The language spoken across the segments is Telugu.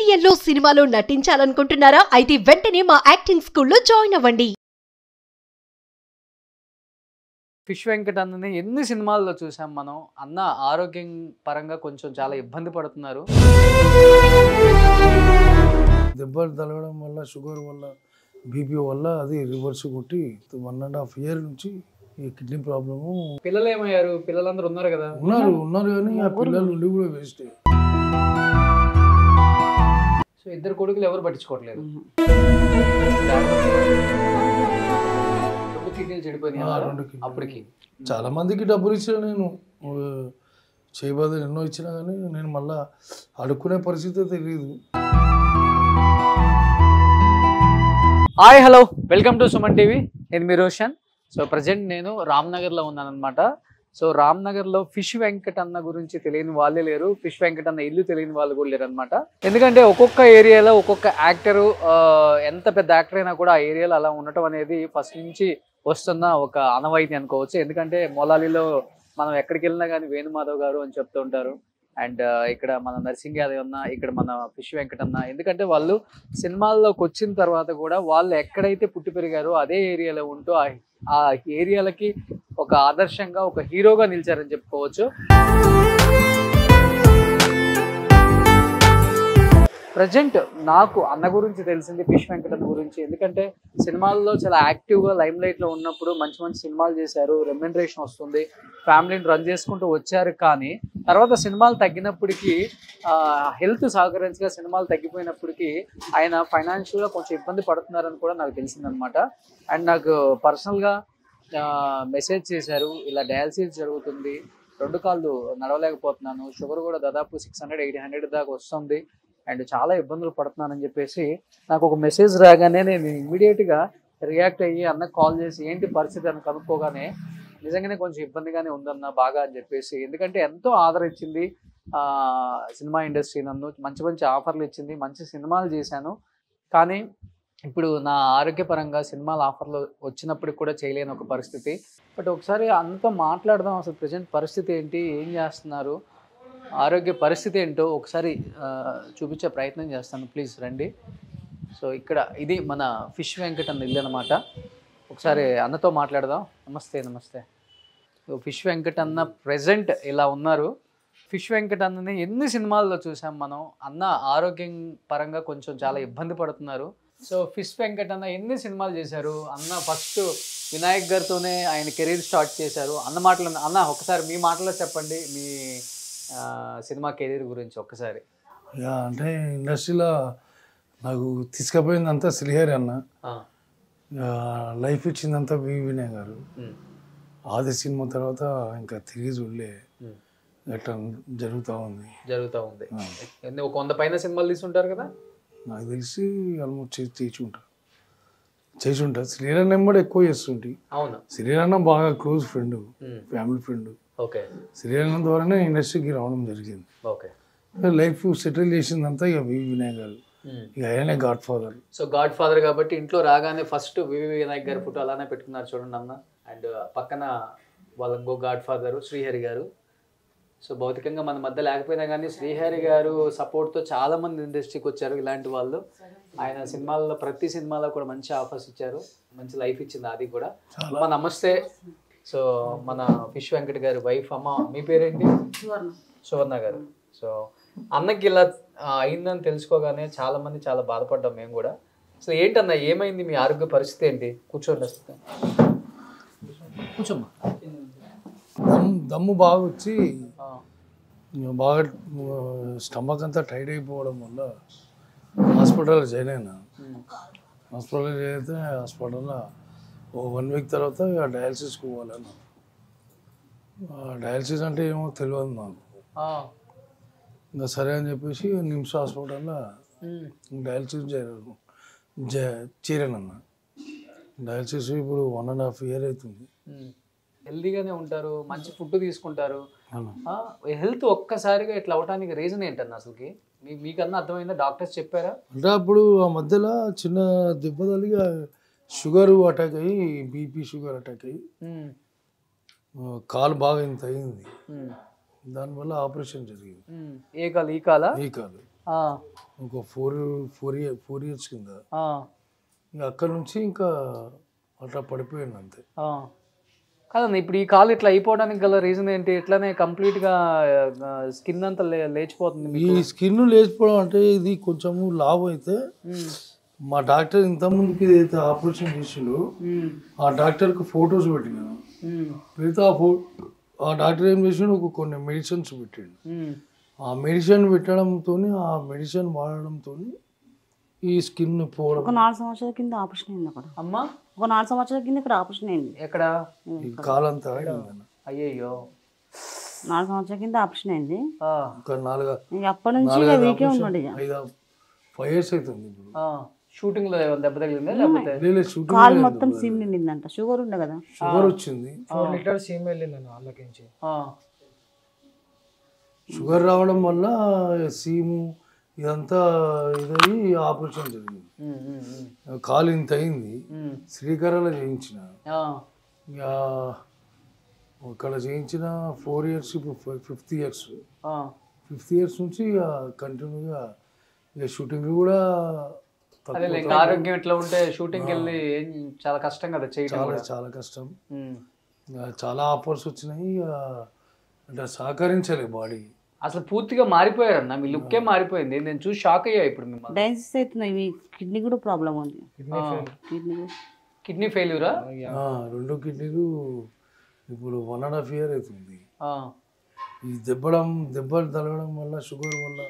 సీరియల్లో సినిమాలో నటించాలనుకుంటున్నారా? అయితే వెంటనే మా యాక్టింగ్ స్కూల్లో జాయిన్ అవ్వండి. ఫిష్ వెంకట్ అన్నని ఎన్ని సినిమాల్లో చూసాం మనం. అన్న ఆరోగ్యం పరంగా కొంచెం చాలా ఇబ్బంది పడుతున్నారు. దెబ్బలు తగలడం వల్ల, షుగర్ వల్ల, బీపీ వల్ల అది రివర్స్ కొట్టి 1.5 year నుంచి ఈ కిడ్నీ ప్రాబ్లము. పిల్లలు ఏమయ్యారు? పిల్లలందరూ ఉన్నారు కదా? ఉన్నారు కానీ ఆ పిల్లలు ఉండి కూడా వేస్ట్. సో ఇద్దరు కొడుకులు ఎవరు పట్టించుకోవట్లేదు. రెండు కిడ్నీలు చెడిపోయినాయి అప్పటికి. చాలా మందికి డబ్బులు ఇచ్చిన నేను చేయబోదు ఎన్నో ఇచ్చినా కానీ నేను మళ్ళా అడుక్కునే పరిస్థితి తెలియదు. Hi hello, welcome to Suman TV. నేను మీ రోషన్. సో ప్రజెంట్ నేను రామ్నగర్లో ఉన్నాను అనమాట. సో రామ్నగర్లో ఫిష్ వెంకట్ అన్న గురించి తెలియని వాళ్ళే లేరు, ఫిష్ వెంకట్ అన్న ఇల్లు తెలియని వాళ్ళు కూడా లేరు అనమాట. ఎందుకంటే ఒక్కొక్క ఏరియాలో ఒక్కొక్క యాక్టరు, ఎంత పెద్ద యాక్టర్ అయినా కూడా ఆ ఏరియాలో అలా ఉండటం అనేది ఫస్ట్ నుంచి వస్తున్న ఒక ఆనవాయితీ అనుకోవచ్చు. ఎందుకంటే మొలాలిలో మనం ఎక్కడికి వెళ్ళినా కానీ వేణుమాధవ్ గారు అని చెప్తూ ఉంటారు. అండ్ ఇక్కడ మన నర్సింగ్ యాదవ్ అన్న, ఇక్కడ మన ఫిష్ వెంకట్ అన్న. ఎందుకంటే వాళ్ళు సినిమాల్లోకి వచ్చిన తర్వాత కూడా వాళ్ళు ఎక్కడైతే పుట్టి పెరిగారో అదే ఏరియాలో ఉంటూ ఆ ఏరియాలకి ఒక ఆదర్శంగా, ఒక హీరోగా నిలిచారని చెప్పుకోవచ్చు. ప్రజెంట్ నాకు అన్న గురించి తెలిసింది ఫిష్ వెంకట్ అన్న గురించి. ఎందుకంటే సినిమాల్లో చాలా యాక్టివ్గా లైమ్ లైట్లో ఉన్నప్పుడు మంచి మంచి సినిమాలు చేశారు, రెమ్యునరేషన్ వస్తుంది, ఫ్యామిలీని రన్ చేసుకుంటూ వచ్చారు. కానీ తర్వాత సినిమాలు తగ్గినప్పటికీ, హెల్త్ సహకరించగా సినిమాలు తగ్గిపోయినప్పటికీ ఆయన ఫైనాన్షియల్గా కొంచెం ఇబ్బంది పడుతున్నారని కూడా నాకు తెలిసిందనమాట. అండ్ నాకు పర్సనల్గా మెసేజ్ చేశారు, ఇలా డయాలసిస్ జరుగుతుంది, 2 కాళ్ళు నడవలేకపోతున్నాను, షుగర్ కూడా దాదాపు 600-800 దాకా వస్తుంది, అండ్ చాలా ఇబ్బందులు పడుతున్నానని చెప్పేసి నాకు ఒక మెసేజ్ రాగానే నేను ఇమ్మీడియట్గా రియాక్ట్ అయ్యి అన్నకు కాల్ చేసి ఏంటి పరిస్థితి అని కనుక్కోగానే నిజంగానే కొంచెం ఇబ్బందిగానే ఉందన్న బాగా అని చెప్పేసి. ఎందుకంటే ఎంతో ఆదరించింది సినిమా ఇండస్ట్రీ, నన్ను మంచి మంచి ఆఫర్లు ఇచ్చింది, మంచి సినిమాలు చేశాను. కానీ ఇప్పుడు నా ఆరోగ్యపరంగా సినిమాల ఆఫర్లు వచ్చినప్పటికి కూడా చేయలేని ఒక పరిస్థితి. బట్ ఒకసారి అంతా మాట్లాడదాం, అసలు ప్రజెంట్ పరిస్థితి ఏంటి, ఏం చేస్తున్నారు, ఆరోగ్య పరిస్థితి ఏంటో ఒకసారి చూపించే ప్రయత్నం చేస్తాను. ప్లీజ్ రండి. సో ఇక్కడ ఇది మన ఫిష్ వెంకట్ అన్న ఇల్లు అనమాట. ఒకసారి అన్నతో మాట్లాడదాం. నమస్తే. నమస్తే. సో ఫిష్ వెంకట్ అన్న ప్రెజెంట్ ఇలా ఉన్నారు. ఫిష్ వెంకట్ అన్నని ఎన్ని సినిమాల్లో చూసాం మనం. అన్న ఆరోగ్యం పరంగా కొంచెం చాలా ఇబ్బంది పడుతున్నారు. సో ఫిష్ వెంకట్ అన్న ఎన్ని సినిమాలు చేశారు? అన్న ఫస్ట్ వినాయక్ గారితోనే ఆయన కెరీర్ స్టార్ట్ చేశారు. అన్న మాటలు అన్న ఒకసారి మీ మాటలో చెప్పండి మీ సినిమా కెరీర్ గురించి ఒక్కసారి. అంటే ఇండస్ట్రీలో నాకు తీసుకుపోయిందంతా శ్రీహరి అన్న, లైఫ్ ఇచ్చిందంతా వినయ్ గారు. ఆది సినిమా తర్వాత ఇంకా తిరిగి చూడలే, అట్లా జరుగుతూ ఉంది. ఒక 100 పైన సినిమాలు తీసుంటారు కదా నాకు తెలిసి. ఆల్మోస్ట్ చేసి ఉంటా. శ్రీహరి నెంబర్ ఎక్కువ చేస్తుంటే. అవును, శ్రీహరి అన్న బాగా close friend, family friend. Okay. Srihari ద్వారానే ఇండస్ట్రీకి రావడం జరిగింది. ఓకే. లైఫ్ సెటిల్ చేసిందంతా ఇక వినయ్ గారు, ఇక ఆయనే God father. So God father కాబట్టి ఇంట్లో రాగానే ఫస్ట్ వినాయక్ గారి ఫోటో అలానే పెట్టుకున్నారు చూడండి అన్న. అండ్ పక్కన వాళ్ళ ఇంకో గాడ్ ఫాదర్ శ్రీహరి గారు. సో భౌతికంగా మన మధ్య లేకపోయినా కానీ శ్రీహరి గారు సపోర్ట్తో చాలా మంది ఇండస్ట్రీకి వచ్చారు ఇలాంటి వాళ్ళు. ఆయన సినిమాల్లో ప్రతి సినిమాలో కూడా మంచి ఆఫర్స్ ఇచ్చారు, మంచి లైఫ్ ఇచ్చింది అది కూడా. అమ్మ నమస్తే. సో మన ఫిష్ వెంకట్ గారి వైఫ్. అమ్మ మీ పేరేంటి? సువర్ణ గారు. సో అన్నకి ఇలా అయిందని తెలుసుకోగానే చాలా మంది చాలా బాధపడ్డాం మేము కూడా. సో ఏంటన్నా ఏమైంది, మీ ఆరోగ్య పరిస్థితి ఏంటి? కూర్చోండి. కూర్చోమ్మా. దమ్ము బాగా వచ్చి బాగా స్టమక్ అంతా టైట్ అయిపోవడం వల్ల హాస్పిటల్లో జాయిన్ అయినా. హాస్పిటల్లో జాయిన్ అయితే హాస్పిటల్లో 1 week తర్వాత డయాలసిస్కి పోవాలన్నా. డయాలసిస్ అంటే ఏమో తెలియదు నాకు. ఇంకా సరే అని చెప్పేసి నిమ్స్ హాస్పిటల్లో డయాలసిస్ చేరానన్నా. డయాలసిస్ ఇప్పుడు 1.5 year అవుతుంది. హెల్దీగానే ఉంటారు, మంచి ఫుడ్ తీసుకుంటారు. హెల్త్ ఒక్కసారిగా ఇట్లా అవడానికి రీజన్ ఏంటన్నా అసలుకి? మీకన్నా అర్థమైందా? డాక్టర్స్ చెప్పారా? అంటే అప్పుడు ఆ మధ్యలో చిన్న దెబ్బ తగిలి షుగర్ అటాక్ అయ్యి, బీపీ షుగర్ అటాక్ అయ్యి కాలు బాగా ఇంత అయింది. దానివల్ల ఆపరేషన్ జరిగింది. ఏ కాలు? ఈ కాలా? ఈ కాలు. ఒక 4 years కింద. ఇక అక్కడ నుంచి ఇంకా అట్లా పడిపోయాను అంతే. కాదన్న, ఇప్పుడు ఈ కాలు ఇట్లా అయిపోవడానికి గల రీజన్ ఏంటి? ఇట్లానే కంప్లీట్గా స్కిన్ అంతా లేచిపోతుంది. ఈ స్కిన్ లేచిపోవడం అంటే ఇది కొంచెము లావ్ అయితే మా డాక్టర్ ఇంతకుముందుకి ఏదైతే ఆపరేషన్ చేసిండో ఆ డాక్టర్కి ఫొటోస్ పెట్టినాను. పెడితే ఆ డాక్టర్ ఏం చేసిండు, కొన్ని మెడిసిన్స్ పెట్టిండు. ఆ మెడిసిన్ పెట్టడంతో ఆ మెడిసిన్ వాడడంతో ఈ స్కిన్ పోవడం. ఒక 4 సంవత్సరాల కింద ఆపరేషన్ అయింది అక్కడ. అమ్మా, ఒక 4 సంవత్సరాల కింద ఇక్కడ ఆపరేషన్ అయింది. ఎక్కడ? ఈ కాలంతా అయ్యయ్యో, 4 సంవత్సరాల కింద ఆపరేషన్ అయింది. ఒక 4 అప్పటి నుంచి వీకే ఉన్నాడు. 5 years అవుతుంది ఇప్పుడు. షూటింగ్ లో దెబ్బ తగిలిందా లేకపోతే? కాలు మొత్తం సీమ్ నిండిందంట. షుగర్ ఉండే కదా, షుగర్ వచ్చింది. 4 liters సీమ్ వెళ్ళిందన్న వాళ్ళకించి. షుగర్ రావడం వల్ల సీము ఇదంతా ఇదయ్యి ఆపరేషన్ జరిగింది. కాలు ఇంత అయింది. శ్రీకారాలో చేయించిన. ఇక అక్కడ చేయించిన 4 years, ఇప్పుడు 5th years. 5th years నుంచి ఇక కంటిన్యూగా ఇక షూటింగ్ కూడా. ఆరోగ్యం ఎట్లా ఉంటే షూటింగ్కి వెళ్ళి చాలా కష్టం కదా చేయడం. చాలా కష్టం. చాలా ఆఫర్స్ వచ్చినాయి. అంటే సహకరించాలి బాడీ. అసలు పూర్తిగా మారిపోయారన్న, మీ లుక్కే మారిపోయింది. నేను చూసి షాక్ అయ్యా ఇప్పుడు మిమ్మల్ని. డయాలసిస్ అవుతున్నాయి. కిడ్నీ కూడా ప్రాబ్లం ఉంది. కిడ్నీ ఫెయిల్యూరా? 2 కిడ్నీలు ఇప్పుడు 1.5 year అవుతుంది. ఈ దెబ్బలు తగలడం వల్ల, షుగర్ వల్ల,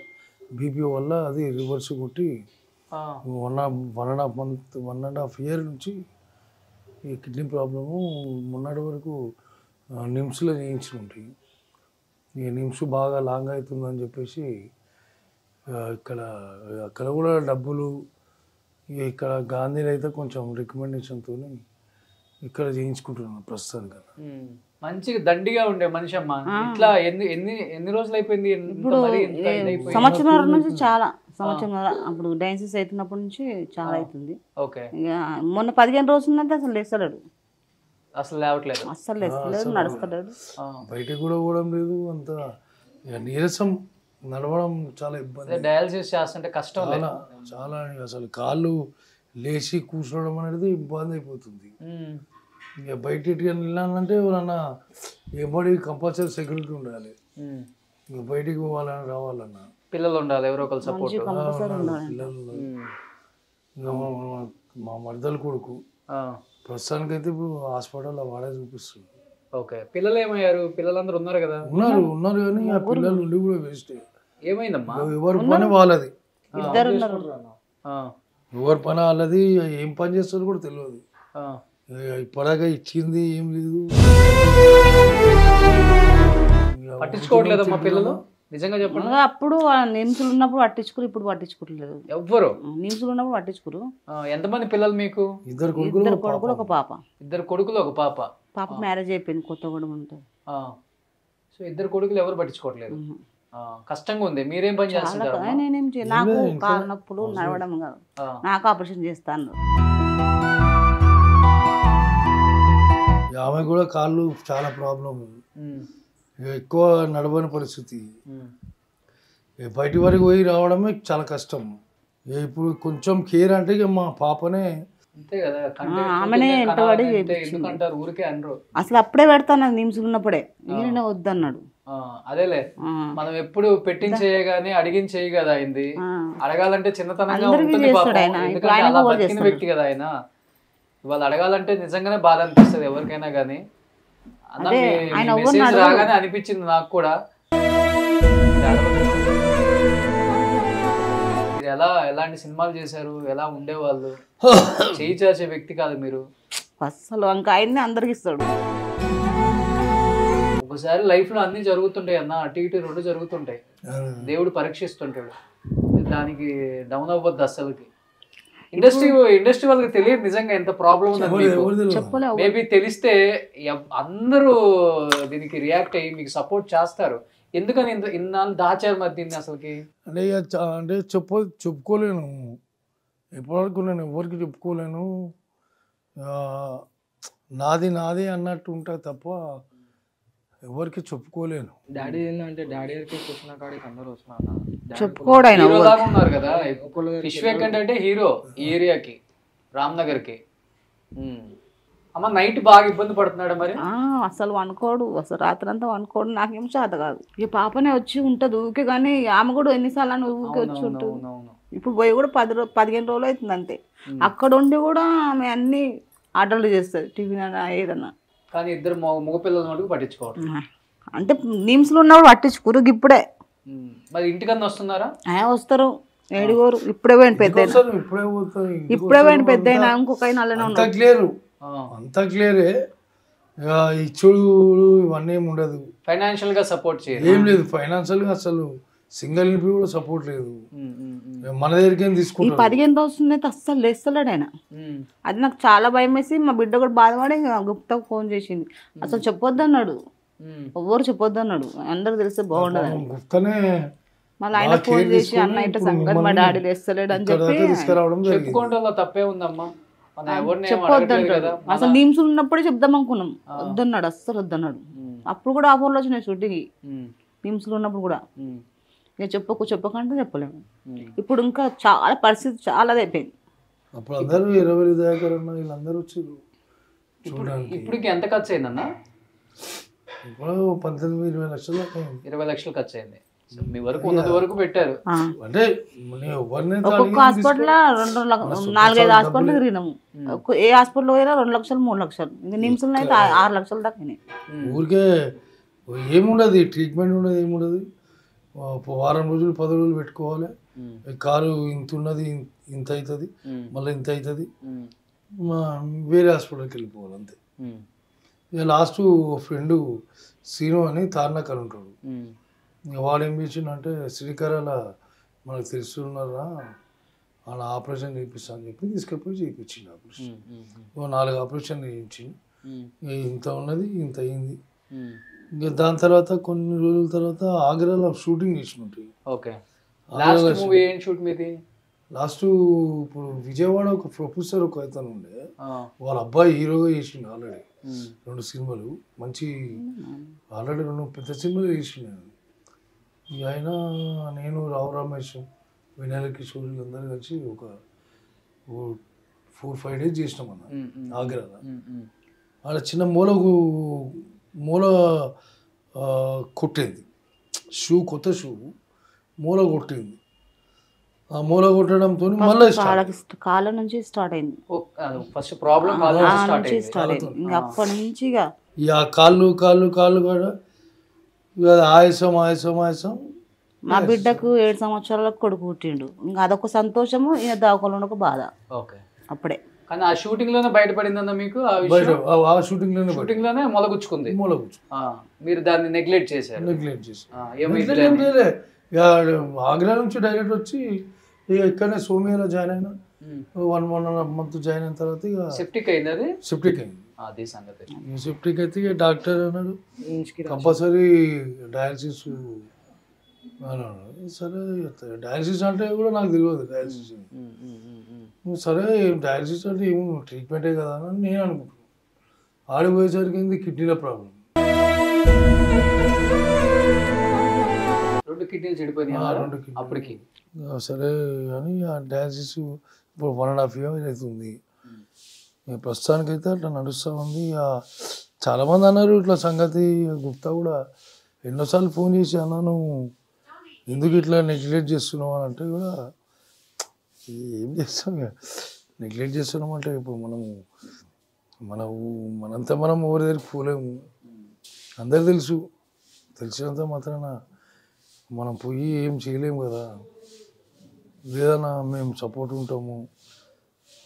బీపీ వల్ల అది రివర్స్ కొట్టి 1.5 year నుంచి ఈ కిడ్నీ ప్రాబ్లము. మొన్నటి వరకు నిమ్స్లో చేయించి ఉంటాయి. ఈ నిమ్స్ బాగా లాంగ్ అవుతుందని చెప్పేసి అక్కడ కూడా డబ్బులు. ఇక్కడ గాంధీలో అయితే కొంచెం రికమెండేషన్తో ఇక్కడ చేయించుకుంటున్నాను ప్రస్తుతానికి. మంచిగా దండిగా ఉండే మనిషి అమ్మ. ఇట్లా ఎన్ని రోజులు అయిపోయింది? ఇప్పుడు సంవత్సరం నుంచి చాలా సంవత్సరం. అప్పుడు డయాలసిస్ అవుతున్నప్పటి నుంచి చాలా అవుతుంది. మొన్న 15 రోజులు అసలు లేస్తలేడు. అసలు లేవట్లేదు. అస్సలు లేస్తలేడు, నడుస్తలేడు. బయటకు కూడా పోవడం లేదు. అంత నీరసం, నడవడం చాలా ఇబ్బంది. డయాలసిస్ చేస్తుంటే కష్టం చాలా. అసలు కాళ్ళు లేచి కూర్చోవడం అనేది ఇబ్బంది అయిపోతుంది. ఇక బయట వెళ్ళాలంటే ఎవరన్నా ఎవరి కంపల్సరీ సెక్యూరిటీ ఉండాలి. ఇక బయటికి పోవాలని రావాలన్నా పిల్లలు ఉండాలి, ఎవరో ఒకరు సపోర్ట్. పిల్లలు మా మర్దలు కొడుకు ప్రస్తుతానికి అయితే ఇప్పుడు హాస్పిటల్లో వాడే చూపిస్తుంది. ఓకే, పిల్లలు ఏమయ్యారు? పిల్లలందరూ ఉన్నారు కదా? ఉన్నారు కానీ ఆ పిల్లలు ఉండి కూడా వేస్ట్. ఏమైందమ్మా? ఎవరి పని వాళ్ళది. ఎవరి పని వాళ్ళది. ఏం పని చేస్తారో కూడా తెలియదు. ఇప్పటిదాకా ఇచ్చింది ఏం లేదు. పట్టించుకోవట్లేదమ్మా పిల్లలు. నిజంగా చెప్పండి. అప్పుడు నిమ్స్లు ఉన్నప్పుడు పట్టించుకోరు, ఇప్పుడు పట్టించుకోవట్లేదు ఎవ్వరు. నిమ్స్లు ఉన్నప్పుడు పట్టించుకోరు. ఎంతమంది పిల్లలు మీకు? 2 కొడుకులు, ఒక పాప. 2 కొడుకులు, ఒక పాప. పాప మ్యారేజ్ అయిపోయింది, కొత్తగూడెం ఉంటుంది. సో 2 కొడుకులు ఎవరు పట్టించుకోవట్లేదు. కష్టంగా ఉంది. మీరేం పని చేస్తుంటారు? నేనేం నాకు కాలు నొప్పులు, నడవడం కాదు. నాకు ఆపరేషన్ చేస్తాను. ఆమె కూడా కాళ్ళు చాలా ప్రాబ్లం. ఎక్కువ నడవని పరిస్థితి. బయటి వరకు పోయి రావడమే చాలా కష్టం. ఇప్పుడు కొంచెం కేర్ అంటే ఇక మా పాపనే. ఆమెనే ఎంటబడి ఊరికే అనరు. అసలు అప్పుడే పెడతాను నిమ్స్ ఉన్నప్పుడే. ఈయన వద్దన్నాడు. అదేలే, మనం ఎప్పుడు పెట్టించేయ గానీ అడిగించేయి కదా అయింది. అడగాలంటే చిన్నతనంగా ఉంటుంది పాపం. ఎందుకంటే అలా బతికిన వ్యక్తి కదా ఆయన. ఇవాళ అడగాలంటే నిజంగానే బాధ అనిపిస్తుంది ఎవరికైనా గానీ. రాగానే అనిపించింది నాకు కూడా. ఎలాంటి సినిమాలు చేశారు, ఎలా ఉండేవాళ్ళు? చేయి చాచే వ్యక్తి కాదు మీరు అసలు. ఇంకా ఆయన్ని అందరికి ఇస్తాడు. ఒకసారి లైఫ్ లో అన్ని జరుగుతుంటాయి అన్న, అటు ఇటు 2 జరుగుతుంటాయి. దేవుడు పరీక్షిస్తుంటాడు. దానికి డౌన్ అవ్వద్దు అస్సలకి. ఇండస్ట్రీ వాళ్ళకి తెలియదు నిజంగా ఎంత ప్రాబ్లం ఉందని. మేబీ తెలిస్తే అందరూ దీనికి రియాక్ట్ అయ్యి మీకు సపోర్ట్ చేస్తారు. ఎందుకని ఇన్నాళ్ళు దాచారు మరి దీన్ని అసలుకి? అంటే చెప్పుకోలేను. ఎప్పటివరకు నేను ఎవరికి చెప్పుకోలేను. నాది అన్నట్టు ఉంటా తప్ప ఎవరికి చెప్పుకోలేను. డాడీ ఏంటంటే డాడీ గారికి కూర్చున్న కాడికి అందరూ వస్తున్నారు. చెప్పుకోడు ఆయన హీరో లాగా ఉన్నారు కదా ఫిష్ వెంకట్ అంటే హీరో ఈ ఏరియాకి రామ్నగర్ కి. అమ్మ నైట్ బాగా ఇబ్బంది పడుతున్నాడా మరి? అసలు వండుకోడు, అసలు రాత్రి అంతా వండుకోడు, నాకేం చేత కాదు. ఇక పాపనే వచ్చి ఉంటది ఊకే, కానీ ఆమె కూడా ఎన్నిసార్లు అని ఊకే వచ్చి ఉంటుంది. ఇప్పుడు పోయి కూడా 15 రోజులు అవుతుంది అంతే. అక్కడ ఉండి కూడా ఆమె అన్ని ఆర్డర్లు చేస్తుంది, టిఫిన్ అయినా ఏదన్నా. కానీ ఇద్దరు మగపిల్లల మటుకు పట్టించుకోవడం అంటే నిమ్స్లో ఉన్నప్పుడు పట్టించుకోరు. ఇప్పుడే మరి ఇంటికన్నా వస్తున్నారా? వస్తారు, ఏడుగోరు. ఇప్పుడే పోయిన పెద్ద, ఇప్పుడే పోయిన పెద్ద అయినా ఇంకొక అలానే ఉన్నారు. అంతా క్లియరే. ఇచ్చుడు ఇవన్నీ ఏమి ఉండదు. ఫైనాన్షియల్ గా సపోర్ట్ చేయాలి ఏం లేదు. ఫైనాన్షియల్ గా అసలు సింగిల్ నిపి కూడా సపోర్ట్ లేదు. మన దగ్గరికి ఏం తీసుకుంటారు. 15 రోజులు అయితే అస్సలు లేస్తలేడు ఆయన. అది నాకు చాలా భయం వేసి మా బిడ్డ కూడా బాధపడి గుప్తాకు ఫోన్ చేసింది. అసలు చెప్పొద్దు అన్నాడు, ఎవ్వరు చెప్పొద్దు అన్నాడు, అందరు తెలిస్తే బాగుండదు. గుప్తనే మళ్ళీ ఆయన ఫోన్ చేసి అన్న ఇట్లా సంగతి మా డాడీ లేస్తలేడు అని చెప్పి చెప్పుకోవడంలో తప్పే ఉందమ్మా. చెప్పొద్దంటాడు. అసలు నిమ్స్ ఉన్నప్పుడే చెప్దాం అనుకున్నాం, వద్దన్నాడు, అస్సలు వద్దన్నాడు. అప్పుడు కూడా ఆఫర్లో వచ్చినాయి షూటింగ్ నిమ్స్లో ఉన్నప్పుడు కూడా. ఇక చెప్పకంటే చెప్పలేము. ఇప్పుడు ఇంకా చాలా పరిస్థితి చాలా అయిపోయింది. అప్పుడు అందరూ 20 దాకా వీళ్ళందరూ వచ్చారు చూడడానికి. ఇప్పుడు ఎంత ఖర్చు అయిందన్న? ఇప్పుడు 19-20 లక్షలు. 20 లక్షలు ఖర్చు అయింది. మీ వరకు ఉన్నది వరకు పెట్టారు. అంటే ఒక్కొక్క హాస్పిటల్ 4-5 హాస్పిటల్ తిరిగినాము. ఏ హాస్పిటల్ పోయినా 2 లక్షలు 3 లక్షలు. ఇంకా నిమ్స్ అయితే 6 లక్షలు దాకా. ఊరికే ఏముండదు, ట్రీట్మెంట్ ఉండదు, ఏముండదు. వారం రోజులు 10 రోజులు పెట్టుకోవాలి. కారు ఇంత ఉన్నది, ఇంత అవుతుంది, మళ్ళీ ఇంత అవుతుంది, వేరే హాస్పిటల్కి వెళ్ళిపోవాలి అంతే. ఇక లాస్ట్ ఫ్రెండ్ సీను అని తార్నాకర్ ఉంటాడు. వాడు ఏం చేసిండంటే శ్రీకారాల మనకు తెలుస్తున్నారా అలా ఆపరేషన్ చేయిస్తా అని చెప్పి తీసుకెళ్ళిపోయి చేయించింది ఆపరేషన్. 4 ఆపరేషన్లు చేయించి ఇంత ఉన్నది, ఇంత అయింది. ఇంకా దాని తర్వాత కొన్ని రోజుల తర్వాత ఆగ్రాలో షూటింగ్ చేసినట్టు. లాస్ట్ ఇప్పుడు విజయవాడ ఒక ప్రొఫెసర్ ఒక అతను ఉండే, వాళ్ళ అబ్బాయి హీరోగా చేసిండు ఆల్రెడీ 2 సినిమాలు. మంచి ఆల్రెడీ 2 పెద్ద సినిమాలు చేసిండు. ఆయన నేను రావు రమేష్ వినాయక కిషోర్ అందరూ కలిసి ఒక 4-5 డేస్ చేసినాం అన్న ఆగ్రాలో. ఆడ చిన్న మూల కొట్టింది, కొత్త షూ మూల కొట్టింది. ఆ మూల కొట్టడంతో మళ్ళీ కాళ్ళ నుంచి స్టార్ట్ అయింది. ఫస్ట్ ప్రాబ్లం అప్పటి నుంచి ఇక కాళ్ళు కూడా ఆయాసం. మా బిడ్డకు 7 సంవత్సరాలకు కొడుకు పుట్టిండు. ఇంకా అదొక సంతోషము, ఈయన దావకంలో ఒక బాధ. అప్పుడే కానీ ఆ షూటింగ్ లోనే బయటపడిందన్న మీకు? ఆ షూటింగ్ లోనే మొలగుచ్చుకుంది. మీరు దాన్ని నెగ్లెక్ట్ చేశారు. ఆగ్రా నుంచి డైరెక్ట్ వచ్చి ఇక ఇక్కడనే సోమియాలో జాయిన్ అయినా. 1.5 month జాయిన్ అయిన తర్వాత ఇక సెప్టిక్ అయింది. అది సెప్టిక్ అయింది. సెప్టిక్ అయితే ఇక డాక్టర్ అన్నాడు కంపల్సరీ డయాలసిస్ అన్నాడు. సరే డయాలసిస్ అంటే కూడా నాకు తెలియదు డయాలసిస్. సరే డయాలసిస్ అంటే ఏమో ట్రీట్మెంటే కదా అని నేను అనుకుంటున్నాను. ఆడిపోయేసరికి ఏంది కిడ్నీలో ప్రాబ్లం. 2 కిడ్నీలు చెడిపోయినాయి అప్పటికి. సరే కానీ ఆ డయాలసిస్ ఇప్పుడు 1.5 years అవుతుంది. ప్రస్తుతానికైతే అట్లా నడుస్తూ ఉంది. చాలామంది అన్నారు ఇట్లా సంగతి. గుప్తా కూడా ఎన్నోసార్లు ఫోన్ చేసి అన్నాను ఎందుకు ఇట్లా నెగ్లెక్ట్ చేస్తున్నావు అని అంటే కూడా ఏం చేస్తాం, నెగ్లెక్ట్ చేస్తున్నాం అంటే ఇప్పుడు మనంతా మనం ఎవరి దగ్గరికి పోలేము. అందరు తెలిసినంత మాత్రాన మనం పోయి ఏం చేయలేము కదా. లేదన్నా మేము సపోర్ట్ ఉంటాము,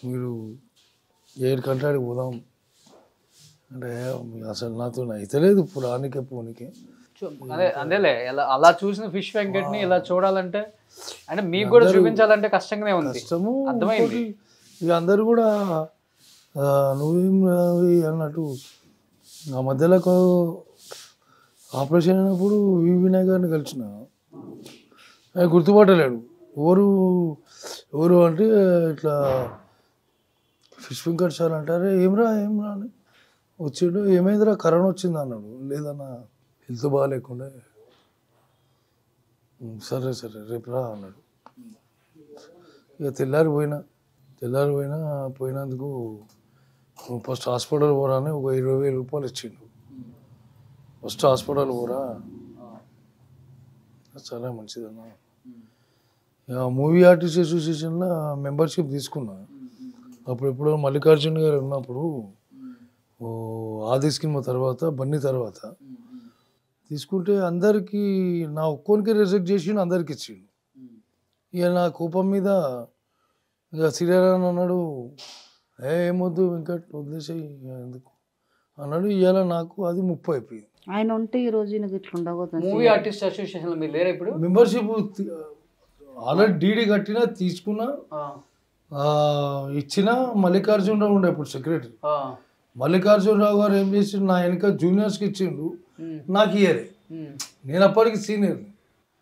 మీరు ఏడికంటే ఆడికి పోదాం అంటే అసలు నాతో అయితే లేదు పురానికే పోనీకే. అదేలే అలా చూసిన ఫిష్ వెంకట్ ని ఇలా చూడాలంటే అంటే మీకు కూడా చూపించాలంటే కష్టంగానే ఉంది. కష్టము అర్థమైంది. ఇక అందరు కూడా నువ్వేం అన్నట్టు ఆ మధ్యలో ఆపరేషన్ అయినప్పుడు వినాయక్ గారిని కలిసిన ఆయన గుర్తుపట్టలేడు. ఎవరు అంటే ఇట్లా ఫిష్ వెంకట్ సార్ అంటారే ఏమ్రా అని వచ్చిండు. ఏమైందిరా కరోనా వచ్చింది అన్నాడు. లేదన్నా హెల్త్ బాగాలేకుండా సరే సరే రేపు రా అన్నాడు. ఇక తెల్లారిపోయినా పోయినందుకు ఫస్ట్ హాస్పిటల్ పోరా అని ఒక 20,000 రూపాయలు ఇచ్చిండు. ఫస్ట్ హాస్పిటల్ పోరా, చాలా మంచిదన్నా. మూవీ ఆర్టిస్ట్ అసోసియేషన్లో మెంబర్షిప్ తీసుకున్నా. అప్పుడు ఎప్పుడో మల్లికార్జున గారు ఉన్నప్పుడు ఆది సినిమా తర్వాత బన్నీ తర్వాత తీసుకుంటే అందరికీ నా ఒక్కొనికి రిజెక్ట్ చేసి అందరికి ఇచ్చిండు. ఇక నా కోపం మీద ఇక సీరియల్ అన్నాడు, ఏమొద్దు ఇంకా వదిలేసాయి ఎందుకు అన్నాడు. ఇవాళ నాకు అది 30 అయిపోయింది. ఆయన ఉంటే ఈ రోజు ఈయనకి ఇట్లా ఉండబోతుంది. మూవీ ఆర్టిస్ట్ అసోసియేషన్ మీరు లేరా ఇప్పుడు? మెంబర్షిప్ ఆల్రెడీ డీడీ కట్టినా తీసుకున్నా, ఇచ్చిన. మల్లికార్జునరావు ఉండే ఇప్పుడు సెక్రటరీ. మల్లికార్జునరావు గారు ఏం చేసిండు, నా వెనక జూనియర్స్కి ఇచ్చిండు, నాకు ఇయ్యలే. నేను అప్పటికి సీనియర్,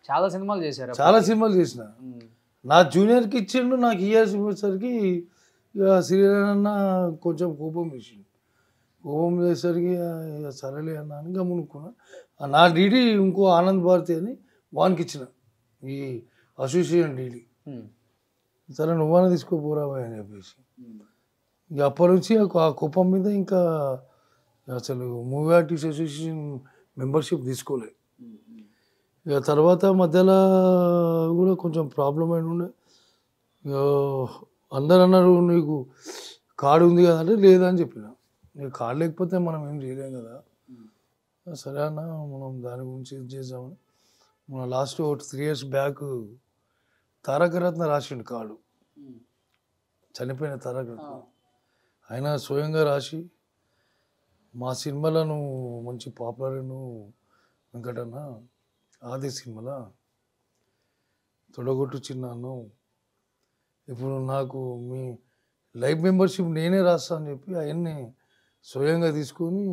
చాలా సినిమాలు చేశారు, చాలా సినిమాలు చేసిన. నా జూనియర్కి ఇచ్చిండు, నాకు ఇయర్స్ పోయేసరికి ఇక సీరియల్ అన్న కొంచెం కోపం వేసిండు. కోపం చేసేసరికి సరేలే అన్న అని గమనుకున్నా. నా డీడీ ఇంకో ఆనంద్ భారతి అని వానికి ఇచ్చిన, ఈ అసోసియేషన్ డీడీ. సరే నువ్వన్నా తీసుకోపోరావా అని చెప్పేసి ఇక అప్పటి నుంచి ఆ కోపం మీద ఇంకా అసలు మూవీ ఆర్టిస్ట్ అసోసియేషన్ మెంబర్షిప్ తీసుకోలే. ఇక తర్వాత మధ్యలో కూడా కొంచెం ప్రాబ్లం అయిన ఉండే. ఇక అందరు అన్నారు నీకు కార్డు ఉంది కదా అంటే లేదని చెప్పిన. ఇక కార్డు లేకపోతే మనం ఏం చేయలేం కదా. సరే అన్న మనం దాని గురించి ఇది చేద్దామని మన లాస్ట్ 3 years బ్యాక్ తారకరత్న రాసిండు కార్డు, చనిపోయిన తారకరత్న. ఆయన స్వయంగా రాసి మా సినిమాలను మంచి పాపులర్ వెంకటన్న ఆది సినిమాలో తొడగొట్టు చిన్నాను, ఇప్పుడు నాకు మీ లైఫ్ మెంబర్షిప్ నేనే రాస్తా అని చెప్పి అవన్నీ స్వయంగా తీసుకొని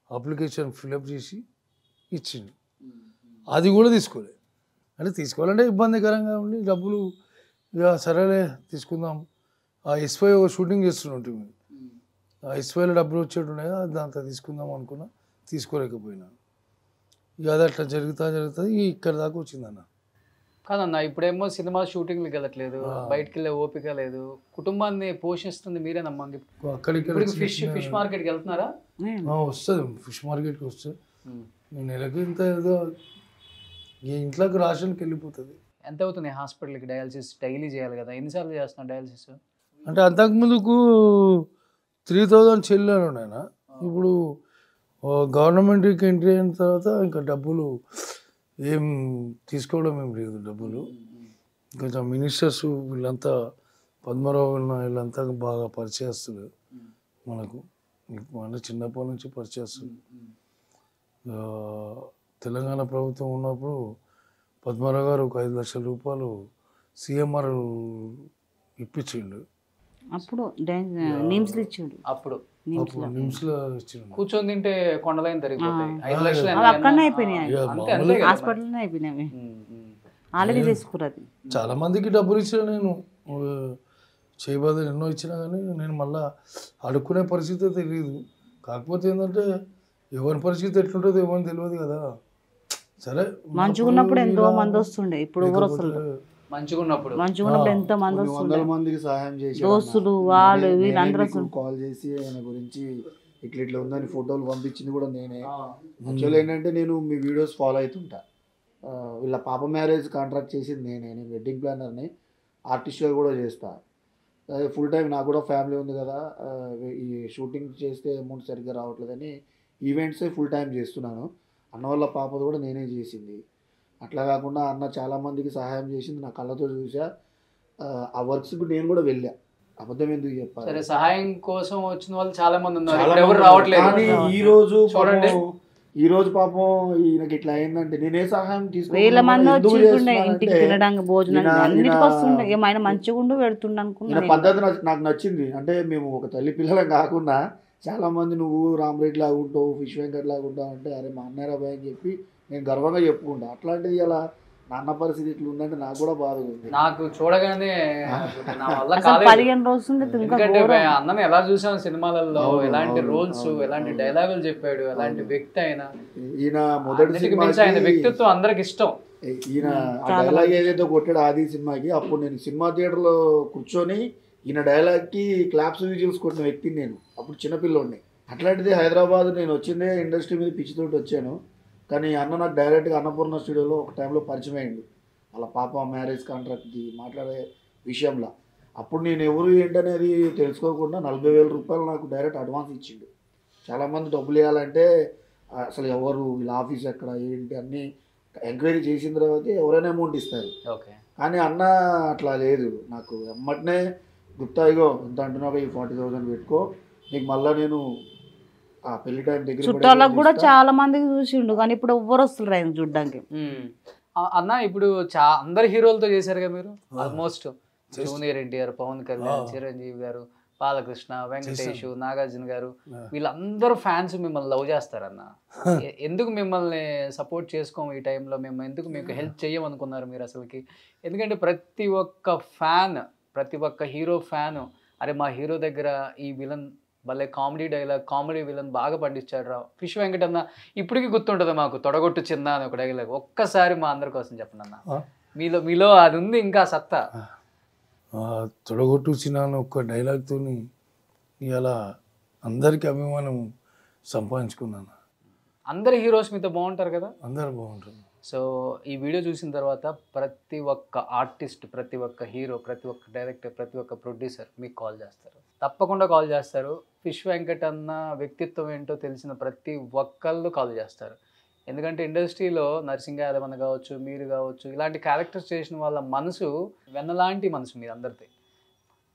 అప్లికేషన్ ఫిలప్ చేసి ఇచ్చిండు. అది కూడా తీసుకోలే. అంటే తీసుకోవాలంటే ఇబ్బందికరంగా ఉండి డబ్బులు ఇక సరేలే తీసుకుందాం. ఆ ఎస్వై ఒక షూటింగ్ చేస్తుంటుంది, ఆ ఎస్వైలో డబ్బులు వచ్చేటుండే కదా, దాంతో తీసుకుందాం అనుకున్నా, తీసుకోలేకపోయినా. ఇక అది అట్లా జరుగుతుంది ఇక్కడ దాకా వచ్చిందన్న. కాదన్న ఇప్పుడేమో సినిమా షూటింగ్కి వెళ్ళట్లేదు, బయటకు వెళ్ళే ఓపిక లేదు, కుటుంబాన్ని పోషిస్తుంది మీరేనమ్మా. అక్కడిక్కడ ఫిష్ మార్కెట్కి వెళ్తున్నారా? వస్తుంది, ఫిష్ మార్కెట్కి వస్తుంది. నేను నెలకి ఇంత ఏదో ఇంట్లోకి రాషన్కి వెళ్ళిపోతుంది. ఎంత అవుతుంది హాస్పిటల్కి? డయాలసిస్ డైలీ చేయాలి కదా, ఎన్నిసార్లు చేస్తున్నా డయాలసిస్? అంటే అంతకుముందుకు 3,000 చెల్లాను నేను. ఇప్పుడు గవర్నమెంట్కి ఎంట్రీ అయిన తర్వాత ఇంకా డబ్బులు ఏం తీసుకోవడం ఏం లేదు. డబ్బులు కొంచెం మినిస్టర్స్ వీళ్ళంతా పద్మరావు వీళ్ళంతా బాగా పరిచయస్తులు మనకు, అంటే చిన్నప్పటి నుంచి పరిచయస్తులు. తెలంగాణ ప్రభుత్వం ఉన్నప్పుడు పద్మరావు గారు ఒక 5 లక్షల రూపాయలు సిఎంఆర్ ఇప్పించిండు. అప్పుడు నిమ్స్లో ఇచ్చిండు. అప్పుడు నిమ్స్లో ఇచ్చిండు. కూర్చొని తింటే కొండలైన తరిగిపోతాయి. 5 లక్షలు అక్కడనే అయిపోయినాయి, హాస్పిటల్లోనే అయిపోయినాయి. ఆల్రెడీ తీసుకున్నది. చాలా మందికి డబ్బులు ఇచ్చిన నేను, చేయబోదు ఎన్నో ఇచ్చినా కానీ నేను మళ్ళీ అడుక్కునే పరిస్థితి తెలియదు. కాకపోతే ఏంటంటే ఎవరి పరిస్థితి ఎట్లుంటుందో ఎవరిని తెలియదు కదా. సరే మంచిగా ఉన్నప్పుడు ఎంతో మంది వస్తుండే, ఇప్పుడు ఎవరు వస్తుండే? మంచిగా ఉన్నప్పుడు ఎంతో మంది వస్తుండే, 100 మందికి సహాయం చేసి దోస్తులు వాళ్ళు వీళ్ళందరూ కాల్ చేసి ఆయన గురించి ఇట్లా ఉందని ఫోటోలు పంపించింది కూడా నేనే. యాక్చువల్ ఏంటంటే నేను మీ వీడియోస్ ఫాలో అవుతుంటా. వీళ్ళ పాప మ్యారేజ్ కాంట్రాక్ట్ చేసింది నేనే, నేను వెడ్డింగ్ ప్లానర్ని, ఆర్టిస్ట్గా కూడా చేస్తా. ఫుల్ టైం నాకు కూడా ఫ్యామిలీ ఉంది కదా, ఈ షూటింగ్ చేస్తే అమౌంట్ సరిగ్గా రావట్లేదని ఈవెంట్సే ఫుల్ టైం చేస్తున్నాను. అన్న వాళ్ళ పాపది కూడా నేనే చేసింది. అట్లా కాకుండా అన్న చాలామందికి సహాయం చేసింది, నా కళ్ళతో చూసా. ఆ వర్క్స్కి నేను కూడా వెళ్ళా, అబద్ధం ఎందుకు చెప్పాలి. సరే సహాయం కోసం వచ్చిన వాళ్ళు చాలా మంది ఉన్నారు, ఎవరు రావట్లేదు. కానీ ఈ రోజు పాపం ఈయనకి ఇట్లా అయిందంటే నేనే సహాయం వేల మంది వచ్చి ఇంటికి తినడానికి భోజనం అన్నిటికి వస్తుండే. ఏమైనా మంచిగా ఉండు పెడుతుండ అనుకున్నా. పద్ధతి నాకు నచ్చింది. అంటే మేము ఒక తల్లి పిల్లలం కాకుండా చాలా మంది నువ్వు రామరెడ్డి లాగా ఉంటావు, ఫిష్ వెంకట్ లాగా ఉంటావు అంటే అరే మా అన్నయ్య బాయ్ అని చెప్పి నేను గర్వంగా చెప్పుకుంటా. అట్లాంటిది ఇలా నాన్న పరిస్థితి ఇట్లా ఉందంటే నాకు కూడా బాధగా ఉంది. నాకు చూడగానే 15 రోజులు అన్నని ఎలా చూసాం సినిమాలలో, ఎలాంటి రోల్స్, ఎలాంటి డైలాగులు చెప్పాడు, ఎలాంటి వ్యక్తి అయినా. ఈయన మొదటి ఆయన వ్యక్తిత్వం అందరికి ఇష్టం. ఈయన ఆ డైలాగ్ ఏదైతే కొట్టాడు ఆది సినిమాకి, అప్పుడు నేను సినిమా థియేటర్లో కూర్చొని ఈయన డైలాగ్కి క్లాప్స్ విజువల్స్ కొట్టిన వ్యక్తిని నేను, అప్పుడు చిన్నపిల్లోడిని. అట్లాంటిది హైదరాబాద్ నేను వచ్చిందే ఇండస్ట్రీ మీద పిచ్చితోటి వచ్చాను. కానీ అన్న నాకు డైరెక్ట్గా అన్నపూర్ణ స్టూడియోలో ఒక టైంలో పరిచయం అయ్యిండు, వాళ్ళ పాప మ్యారేజ్ కాంట్రాక్ట్ది మాట్లాడే విషయంలో. అప్పుడు నేను ఎవరు ఏంటనేది తెలుసుకోకుండా 40,000 రూపాయలు నాకు డైరెక్ట్ అడ్వాన్స్ ఇచ్చిండు. చాలామంది డబ్బులు ఇవ్వాలంటే అసలు ఎవరు, వీళ్ళ ఆఫీస్ ఎక్కడ ఏంటి అన్నీ ఎంక్వైరీ చేసిన తర్వాత ఎవరైనా అమౌంట్ ఇస్తారు. ఓకే. కానీ అన్న అట్లా లేదు, నాకు ఎమ్మటనే గుప్తా ఇగో ఎంత అంటున్నావు, ఈ 40,000 పెట్టుకో, నీకు మళ్ళీ నేను ఆ పెళ్లి టైం దగ్గర చుట్టాలకు కూడా చాలా మందికి చూసిండు, కానీ ఇప్పుడు ఎవ్వరు వస్తున్నారు ఆయన చూడడానికి. అన్న ఇప్పుడు అందరు హీరోలతో చేశారుగా మీరు, ఆల్మోస్ట్ జూనియర్ ఎన్టీఆర్, పవన్ కళ్యాణ్, చిరంజీవి గారు, బాలకృష్ణ, వెంకటేష్, నాగార్జున గారు, వీళ్ళందరూ ఫ్యాన్స్ మిమ్మల్ని లవ్ చేస్తారన్న. ఎందుకు మిమ్మల్ని సపోర్ట్ చేసుకోము ఈ టైంలో, మేము ఎందుకు మీకు హెల్ప్ చేయమనుకున్నారు మీరు అసలుకి? ఎందుకంటే ప్రతి ఒక్క ఫ్యాన్, ప్రతి ఒక్క హీరో ఫ్యాన్, అరే మా హీరో దగ్గర ఈ విలన్ భలే కామెడీ డైలాగ్, కామెడీ విలన్ బాగా పండించాడు రా. ఫిష్ వెంకట్ అన్న ఇప్పటికీ గుర్తుంటుంది మాకు, తొడగొట్టు చిన్న అని ఒక డైలాగ్. ఒక్కసారి మా అందరి కోసం చెప్పండి అన్న, మీలో అది ఉంది ఇంకా సత్తా. తొడగొట్టు చిన్న ఒక్క డైలాగ్తో ఇలా అందరికీ అభిమానం సంపాదించుకున్నాను. అందరు హీరోస్ మీతో బాగుంటారు కదా? అందరూ బాగుంటుంది. సో ఈ వీడియో చూసిన తర్వాత ప్రతి ఒక్క ఆర్టిస్ట్, ప్రతి ఒక్క హీరో, ప్రతి ఒక్క డైరెక్టర్, ప్రతి ఒక్క ప్రొడ్యూసర్ మీకు కాల్ చేస్తారు, తప్పకుండా కాల్ చేస్తారు. ఫిష్ వెంకట్ అన్న వ్యక్తిత్వం ఏంటో తెలిసిన ప్రతి ఒక్కళ్ళు కాల్ చేస్తారు. ఎందుకంటే ఇండస్ట్రీలో నరసింహ యాదవ్ అన్న కావచ్చు, మీరు కావచ్చు, ఇలాంటి క్యారెక్టర్స్ చేసిన వాళ్ళ మనసు వెన్నలాంటి మనసు మీ అందరిది.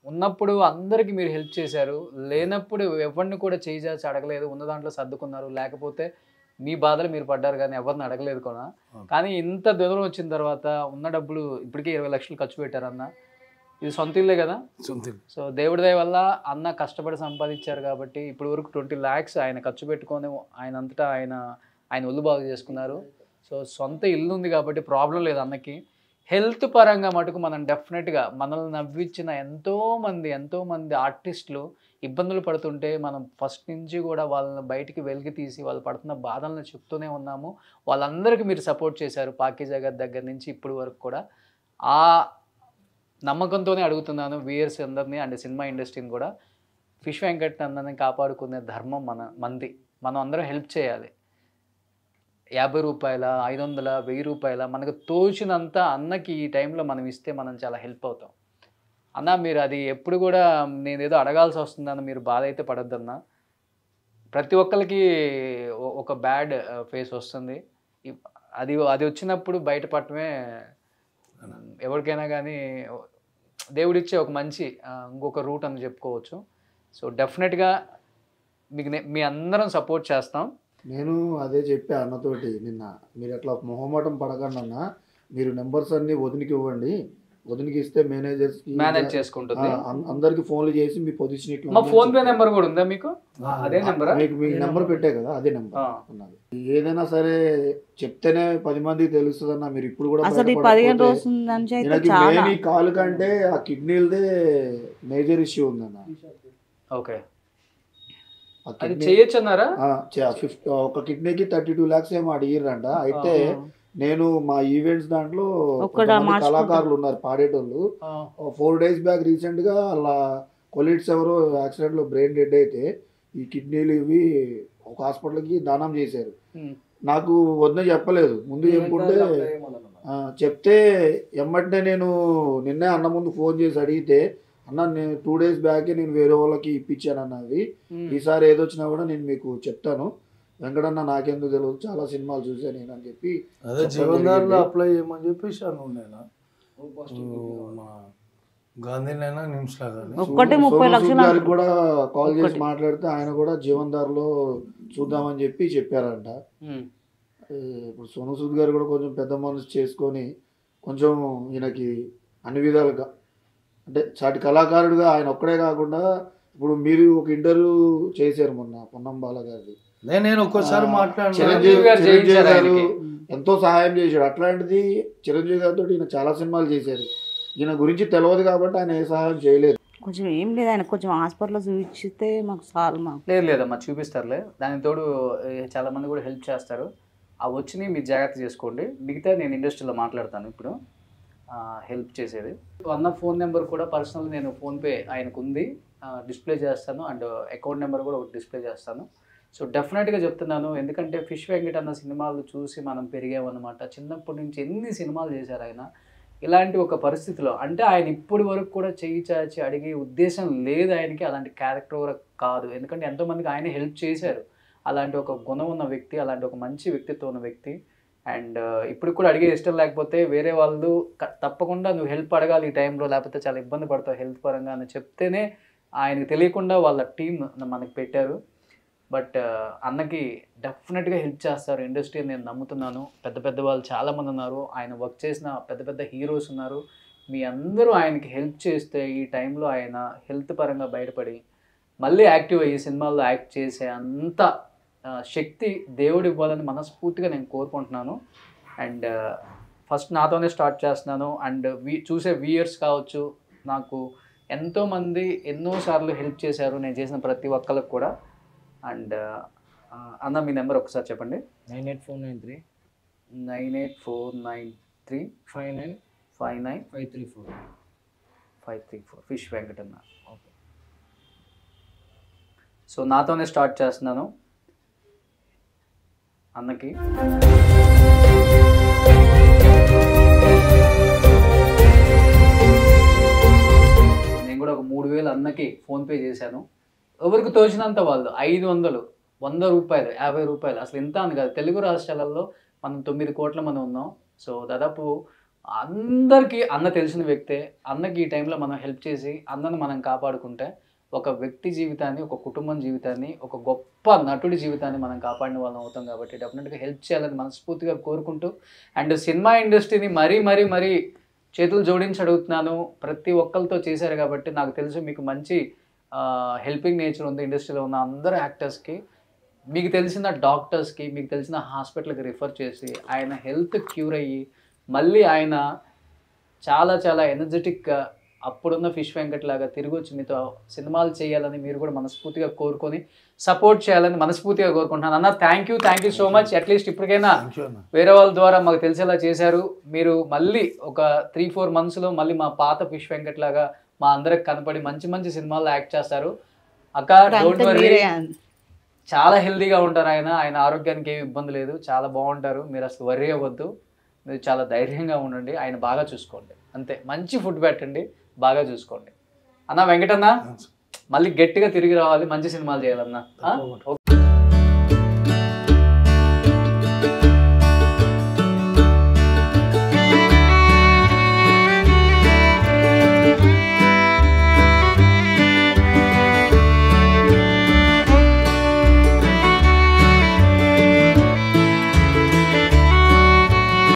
ఉన్నప్పుడు అందరికీ మీరు హెల్ప్ చేశారు, లేనప్పుడు ఎవరిని కూడా చేసి అడగలేదు, ఉన్న దాంట్లో సర్దుకున్నారు. లేకపోతే మీ బాధలు మీరు పడ్డారు కానీ ఎవరిని అడగలేదు కూడా. కానీ ఇంత దూరం వచ్చిన తర్వాత ఉన్న డబ్బులు ఇప్పటికే 20 లక్షలు ఖర్చు పెట్టారన్న. ఇది సొంత ఇల్లే కదా? సొంత ఇల్లు. సో దేవుడి దయ వల్ల అన్న కష్టపడి సంపాదించారు కాబట్టి ఇప్పుడు వరకు 20 lakhs ఆయన ఖర్చు పెట్టుకొని ఆయన అంతటా ఆయన ఒళ్ళు బాగు చేసుకున్నారు. సో సొంత ఇల్లు ఉంది కాబట్టి ప్రాబ్లం లేదు అన్నకి. హెల్త్ పరంగా మటుకు మనం డెఫినెట్గా మనల్ని నవ్వించిన ఎంతోమంది ఆర్టిస్టులు ఇబ్బందులు పడుతుంటే మనం ఫస్ట్ నుంచి కూడా వాళ్ళని బయటికి వెలికి తీసి వాళ్ళు పడుతున్న బాధలను చెప్తూనే ఉన్నాము. వాళ్ళందరికీ మీరు సపోర్ట్ చేశారు, పాకీజా గారి దగ్గర నుంచి ఇప్పుడు వరకు కూడా. ఆ నమ్మకంతోనే అడుగుతున్నాను వ్యూయర్స్ అందరినీ అండ్ సినిమా ఇండస్ట్రీని కూడా. ఫిష్ వెంకట్ అందరిని కాపాడుకునే ధర్మం మనది. మనం అందరం హెల్ప్ చేయాలి. 50 రూపాయల, 500, 1000 రూపాయల మనకు తోచినంత అన్నకి ఈ టైంలో మనం ఇస్తే మనం చాలా హెల్ప్ అవుతాం. అన్న మీరు అది ఎప్పుడు కూడా నేనేదో అడగాల్సి వస్తుందన్న మీరు బాధ అయితే పడొద్దన్న. ప్రతి ఒక్కరికి ఒక బ్యాడ్ ఫేస్ వస్తుంది, అది వచ్చినప్పుడు బయటపడటమే ఎవరికైనా కానీ దేవుడిచ్చే ఒక మంచి ఇంకొక రూట్ అని చెప్పుకోవచ్చు. సో డెఫినెట్గా మీకు మీ అందరం సపోర్ట్ చేస్తాం. నేను అదే చెప్పా అన్నతోటి నిన్న, మీరు అట్లా మొహమాటం పడకండి అన్న, మీరు నెంబర్స్ అన్ని వదినికి ఇవ్వండి, వదినికి ఇస్తే మేనేజ్ చేసుకుంటుంది. అందరికి ఫోన్లు చేసి మీ పొజిషన్ ఇట్లా. మా ఫోన్ పే నెంబర్ కూడా ఉందా మీకు? అదే నెంబర్ మీకు నెంబర్ పెట్టే కదా, అదే నెంబర్ ఉన్నది. ఏదైనా సరే చెప్తేనే 10 మందికి తెలుస్తుంది అన్న. మీరు ఇప్పుడు కూడా అసలు 15 రోజుల నుంచి అయితే చాలా కాలు కంటే ఆ కిడ్నీలదే మేజర్ ఇష్యూ ఉందన్న. ఓకే, అది చేయొచ్చు అన్నారా? ఒక కిడ్నీకి 32 lakhs ఏమో అడిగిరంట. అయితే నేను మా ఈవెంట్స్ దాంట్లో కళాకారులు ఉన్నారు పాడేటోళ్ళు. 4 days బ్యాక్ రీసెంట్ గా అలా కొలీగ్స్ ఎవరో యాక్సిడెంట్ లో బ్రెయిన్ డెడ్ అయితే ఈ కిడ్నీలు ఇవి ఒక హాస్పిటల్కి దానం చేశారు. నాకు వద్ద చెప్పలేదు, ముందు చెప్పుకుంటే చెప్తే ఎమ్మటే నేను నిన్నే అన్న ముందు ఫోన్ చేసి అడిగితే, అన్న నేను 2 days బ్యాకే నేను వేరే వాళ్ళకి ఇప్పించాను అన్నది, ఈసారి ఏదొచ్చినా కూడా నేను మీకు చెప్తాను, వెంకటన్న నాకెందుకు తెలియదు, చాలా సినిమాలు చూసాను నేను అని చెప్పి అదే జీవనధారలో అప్లై చేయమని చెప్పేసి అని ఉండేనా మా గాంధీనైనా నిమ్స్లా కానీ ఒక్కటే 30 లక్షలు గారికి కూడా కాల్ చేసి మాట్లాడితే ఆయన కూడా జీవనధారలో చూద్దామని చెప్పారంట. ఇప్పుడు సోను సూద్ గారు కూడా కొంచెం పెద్ద మనసు చేసుకొని కొంచెం ఈయనకి అన్ని విధాలుగా, అంటే చాటి కళాకారుడిగా ఆయన ఒక్కడే కాకుండా, ఇప్పుడు మీరు ఒక ఇంటర్వ్యూ చేశారు మొన్న పొన్నం బాల గారిది, నేను ఒక్కసారి చిరంజీవి గారు ఎంతో సహాయం చేశాడు. అట్లాంటిది చిరంజీవి గారితో ఈయన చాలా సినిమాలు చేశారు. ఈయన గురించి తెలియదు కాబట్టి ఆయన ఏ సహాయం చేయలేదు. కొంచెం ఏం లేదు, ఆయన కొంచెం హాస్పిటల్లో చూపించితే మాకు చాలు. మాకు లేదమ్మా చూపిస్తారులే, దానికి తోడు చాలా మంది కూడా హెల్ప్ చేస్తారు. ఆ వచ్చినాయి మీరు జాగ్రత్త చేసుకోండి, మిగతా నేను ఇండస్ట్రీలో మాట్లాడతాను ఇప్పుడు హెల్ప్ చేసేది. అన్న ఫోన్ నెంబర్ కూడా పర్సనల్ నేను ఫోన్పే ఆయనకు ఉంది, డిస్ప్లే చేస్తాను, అండ్ అకౌంట్ నెంబర్ కూడా ఒకటి డిస్ప్లే చేస్తాను. సో డెఫినెట్గా చెప్తున్నాను, ఎందుకంటే ఫిష్ వెంకట్ అన్న సినిమాలు చూసి మనం పెరిగామన్నమాట. చిన్నప్పటి నుంచి ఎన్ని సినిమాలు చేశారు ఆయన. ఇలాంటి ఒక పరిస్థితిలో అంటే ఆయన ఇప్పటి వరకు కూడా చెయ్యి చాచి అడిగే ఉద్దేశం లేదు ఆయనకి, అలాంటి క్యారెక్టర్ కాదు. ఎందుకంటే ఎంతోమందికి ఆయన హెల్ప్ చేశారు. అలాంటి ఒక గుణం ఉన్న వ్యక్తి, అలాంటి ఒక మంచి వ్యక్తిత్వం ఉన్న వ్యక్తి. అండ్ ఇప్పుడు కూడా అడిగే ఇష్టం లేకపోతే వేరే వాళ్ళు తప్పకుండా నువ్వు హెల్ప్ అడగాలి ఈ టైంలో, లేకపోతే చాలా ఇబ్బంది పడతావు హెల్త్ పరంగా అని చెప్తేనే ఆయనకు తెలియకుండా వాళ్ళ టీం మనకి పెట్టారు. బట్ అన్నకి డెఫినెట్గా హెల్ప్ చేస్తారు ఇండస్ట్రీ, నేను నమ్ముతున్నాను. పెద్ద పెద్ద వాళ్ళు చాలామంది ఉన్నారు, ఆయన వర్క్ చేసిన పెద్ద పెద్ద హీరోస్ ఉన్నారు. మీ అందరూ ఆయనకి హెల్ప్ చేస్తే ఈ టైంలో ఆయన హెల్త్ పరంగా బయటపడి మళ్ళీ యాక్టివ్ అయ్యి సినిమాల్లో యాక్ట్ చేసే అంత శక్తి దేవుడు ఇవ్వాలని మనస్ఫూర్తిగా నేను కోరుకుంటున్నాను. అండ్ ఫస్ట్ నాతోనే స్టార్ట్ చేస్తున్నాను. అండ్ చూసే వ్యూయర్స్ కావచ్చు, నాకు ఎంతోమంది ఎన్నోసార్లు హెల్ప్ చేశారు నేను చేసిన ప్రతి ఒక్కరికి కూడా. అండ్ అన్న మీ నెంబర్ ఒకసారి చెప్పండి. 98493 98493 59 59 534 ఫిష్ వెంకట్ అన్న. ఓకే, సో నాతోనే స్టార్ట్ చేస్తున్నాను అన్నకి. నేను కూడా ఒక 3,000 అన్నకి ఫోన్పే చేశాను. ఎవరికి తోచినంత వాళ్ళు 500, 100 రూపాయలు, 50 రూపాయలు, అసలు ఇంత అని కాదు. తెలుగు రాష్ట్రాలలో మనం 9 కోట్ల మంది ఉన్నాం. సో దాదాపు అందరికీ అన్న తెలిసిన వ్యక్తే. అన్నకి ఈ టైంలో మనం హెల్ప్ చేసి అన్నను మనం కాపాడుకుంటే ఒక వ్యక్తి జీవితాన్ని, ఒక కుటుంబం జీవితాన్ని, ఒక గొప్ప నటుడి జీవితాన్ని మనం కాపాడిన వాళ్ళం అవుతాం. కాబట్టి డెఫినెట్గా హెల్ప్ చేయాలని మనస్ఫూర్తిగా కోరుకుంటూ, అండ్ సినిమా ఇండస్ట్రీని మరీ చేతులు జోడించి అడుగుతున్నాను. ప్రతి ఒక్కరితో చేశారు కాబట్టి నాకు తెలుసు మీకు మంచి హెల్పింగ్ నేచర్ ఉంది. ఇండస్ట్రీలో ఉన్న అందరు యాక్టర్స్కి, మీకు తెలిసిన డాక్టర్స్కి, మీకు తెలిసిన హాస్పిటల్కి రిఫర్ చేసి ఆయన హెల్త్ క్యూర్ అయ్యి మళ్ళీ ఆయన చాలా చాలా ఎనర్జెటిక్గా అప్పుడున్న ఫిష్ వెంకట్ లాగా తిరిగి వచ్చి మీతో సినిమాలు చేయాలని మీరు కూడా మనస్ఫూర్తిగా కోరుకొని సపోర్ట్ చేయాలని మనస్ఫూర్తిగా కోరుకుంటున్నాను. అన్న thank you so much. At least ఇప్పటికైనా వేరే వాళ్ళ ద్వారా మాకు తెలిసేలా చేశారు. మీరు మళ్ళీ ఒక 3-4 monthsలో మళ్ళీ మా పాత ఫిష్ వెంకట్ లాగా మా అందరికి కనపడి మంచి మంచి సినిమాల్లో యాక్ట్ చేస్తారు. అక్క డోంట్ వరీ, చాలా హెల్తీగా ఉంటారు ఆయన ఆరోగ్యానికి ఏమి ఇబ్బంది లేదు, చాలా బాగుంటారు. మీరు అసలు వర్రీ అవ్వద్దు, మీరు చాలా ధైర్యంగా ఉండండి. ఆయన బాగా చూసుకోండి, అంతే. మంచి ఫుడ్ పెట్టండి, బాగా చూసుకోండి. అన్న వెంకటన్న మళ్ళీ గట్టిగా తిరిగి రావాలి, మంచి సినిమాలు చేయాలన్నా.